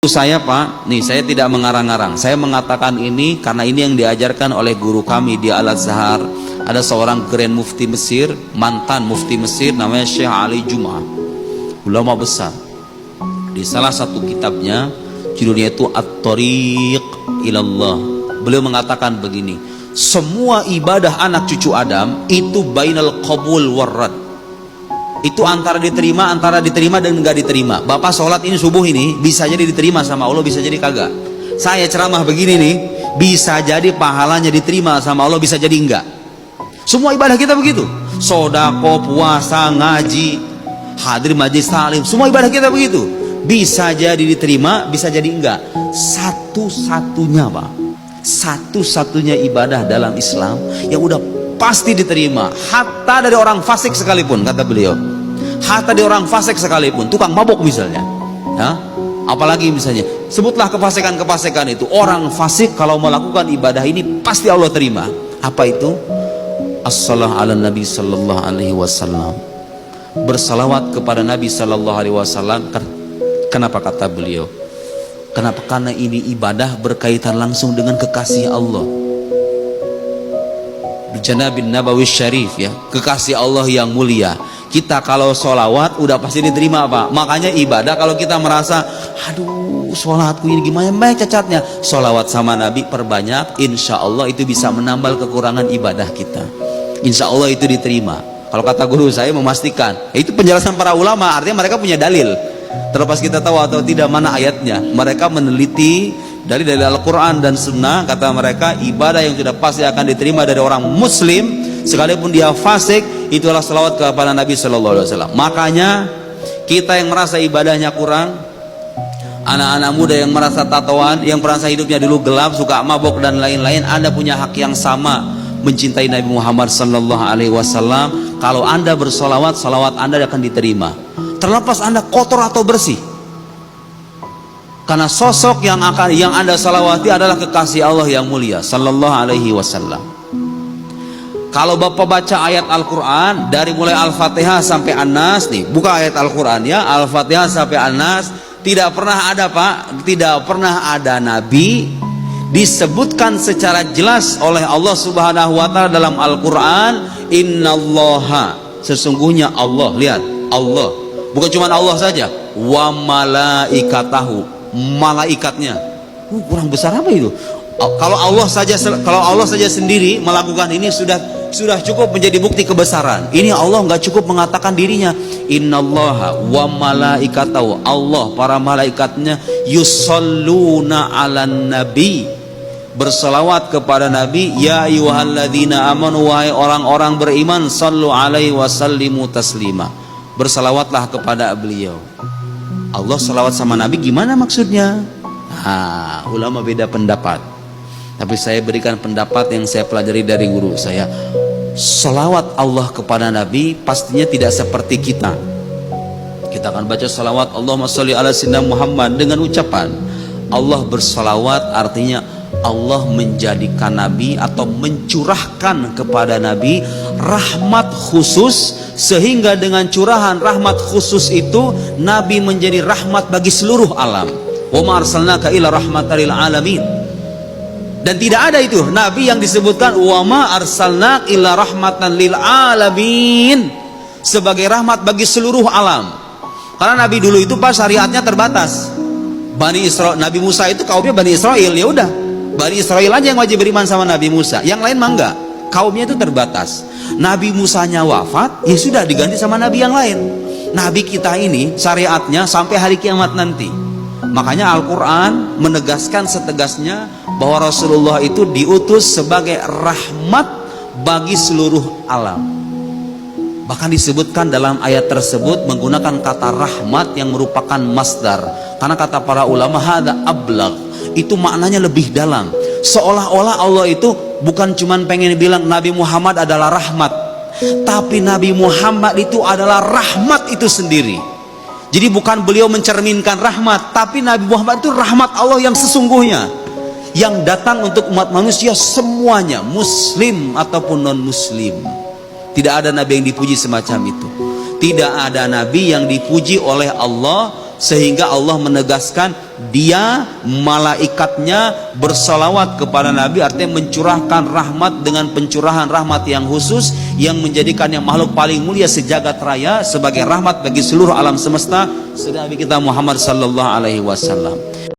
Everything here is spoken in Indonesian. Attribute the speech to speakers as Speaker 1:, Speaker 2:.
Speaker 1: Saya Pak, nih saya tidak mengarang-arang. Saya mengatakan ini karena ini yang diajarkan oleh guru kami di Al-Azhar. Ada seorang Grand Mufti Mesir, mantan Mufti Mesir, namanya Syekh Ali Jum'ah, ulama besar. Di salah satu kitabnya, judulnya itu At-Thariq Ilallah, beliau mengatakan begini: semua ibadah anak cucu Adam itu bainal qabul warrad, itu antara diterima dan enggak diterima. Bapak sholat ini subuh ini bisa jadi diterima sama Allah, bisa jadi kagak. Saya ceramah begini nih, bisa jadi pahalanya diterima sama Allah, bisa jadi enggak. Semua ibadah kita begitu, sodako, puasa, ngaji, hadir majlis taklim, semua ibadah kita begitu, bisa jadi diterima, bisa jadi enggak. Satu-satunya Pak, satu-satunya ibadah dalam Islam yang udah pasti diterima, hatta dari orang fasik sekalipun, kata beliau, hatta dari orang fasik sekalipun, tukang mabuk misalnya, ya, apalagi misalnya, sebutlah kefasikan-kefasikan itu. Orang fasik kalau melakukan ibadah ini pasti Allah terima. Apa itu? As-salah ala Nabi sallallahu alaihi wasallam, bersalawat kepada Nabi sallallahu alaihi wasallam. Kenapa kata beliau? Kenapa? Karena ini ibadah berkaitan langsung dengan kekasih Allah. Janabin Nabawi Syarif, ya, kekasih Allah yang mulia. Kita kalau sholawat udah pasti diterima Pak. Makanya ibadah kalau kita merasa aduh sholatku ini gimana banyak cacatnya, sholawat sama Nabi perbanyak, insya Allah itu bisa menambal kekurangan ibadah kita. Insya Allah itu diterima. Kalau kata guru saya memastikan, itu penjelasan para ulama, artinya mereka punya dalil. Terlepas kita tahu atau tidak mana ayatnya, mereka meneliti dari Al-Quran dan Sunnah. Kata mereka ibadah yang sudah pasti akan diterima dari orang Muslim sekalipun dia fasik, itulah selawat kepada Nabi Sallallahu Alaihi Wasallam. Makanya kita yang merasa ibadahnya kurang, anak-anak muda yang merasa tatoan, yang merasa hidupnya dulu gelap, suka mabok dan lain-lain, Anda punya hak yang sama mencintai Nabi Muhammad Sallallahu Alaihi Wasallam. Kalau Anda bersolawat, solawat Anda akan diterima, terlepas Anda kotor atau bersih. Karena sosok yang Anda salawati adalah kekasih Allah yang mulia Sallallahu Alaihi Wasallam. Kalau Bapak baca ayat Al-Quran dari mulai Al-Fatihah sampai An-Nas, nih buka ayat Al-Quran ya, Al-Fatihah sampai An-Nas, tidak pernah ada Pak, tidak pernah ada Nabi disebutkan secara jelas oleh Allah Subhanahu wa Ta'ala dalam Al-Quran, innallaha, sesungguhnya Allah. Lihat, Allah, bukan cuma Allah saja, wa malaikatahu, malaikatnya. Kurang besar apa itu? Kalau Allah saja sendiri melakukan ini sudah cukup menjadi bukti kebesaran. Ini Allah nggak cukup mengatakan dirinya, innallaha wa malaikatahu, Allah para malaikatnya, yusalluna 'alan nabi, berselawat kepada Nabi, ya ayyuhalladzina amanu, wahai orang-orang beriman, sallu alaihi wasallimu taslima, berselawatlah kepada beliau. Allah selawat sama Nabi gimana maksudnya? Nah, ulama beda pendapat, tapi saya berikan pendapat yang saya pelajari dari guru saya. Selawat Allah kepada Nabi pastinya tidak seperti kita. Kita akan baca salawat Allahumma sholli ala sayyidina Muhammad dengan ucapan Allah bersalawat, artinya Allah menjadikan Nabi atau mencurahkan kepada Nabi rahmat khusus, sehingga dengan curahan rahmat khusus itu Nabi menjadi rahmat bagi seluruh alam. Wa ma arsalnaka illa rahmatan lil alamin. Dan tidak ada itu Nabi yang disebutkan wa ma arsalnaka illa rahmatan lil alamin sebagai rahmat bagi seluruh alam. Karena Nabi dulu itu pas syariatnya terbatas. Bani Israel, Nabi Musa itu kaumnya Bani Israel, ya udah Bani Israel aja yang wajib beriman sama Nabi Musa, yang lain mah enggak. Kaumnya itu terbatas. Nabi Musanya wafat, ya sudah diganti sama Nabi yang lain. Nabi kita ini syariatnya sampai hari kiamat nanti. Makanya Al-Quran menegaskan setegasnya bahwa Rasulullah itu diutus sebagai rahmat bagi seluruh alam. Bahkan disebutkan dalam ayat tersebut menggunakan kata rahmat yang merupakan masdar. Karena kata para ulama hadza ablagh, itu maknanya lebih dalam. Seolah-olah Allah itu bukan cuma pengen bilang Nabi Muhammad adalah rahmat, tapi Nabi Muhammad itu adalah rahmat itu sendiri. Jadi bukan beliau mencerminkan rahmat, tapi Nabi Muhammad itu rahmat Allah yang sesungguhnya, yang datang untuk umat manusia semuanya, muslim ataupun non muslim. Tidak ada Nabi yang dipuji semacam itu. Tidak ada Nabi yang dipuji oleh Allah sehingga Allah menegaskan dia malaikatnya bersalawat kepada Nabi, artinya mencurahkan rahmat dengan pencurahan rahmat yang khusus yang menjadikan yang makhluk paling mulia sejagat raya sebagai rahmat bagi seluruh alam semesta, Nabi kita Muhammad sallallahu alaihi wasallam.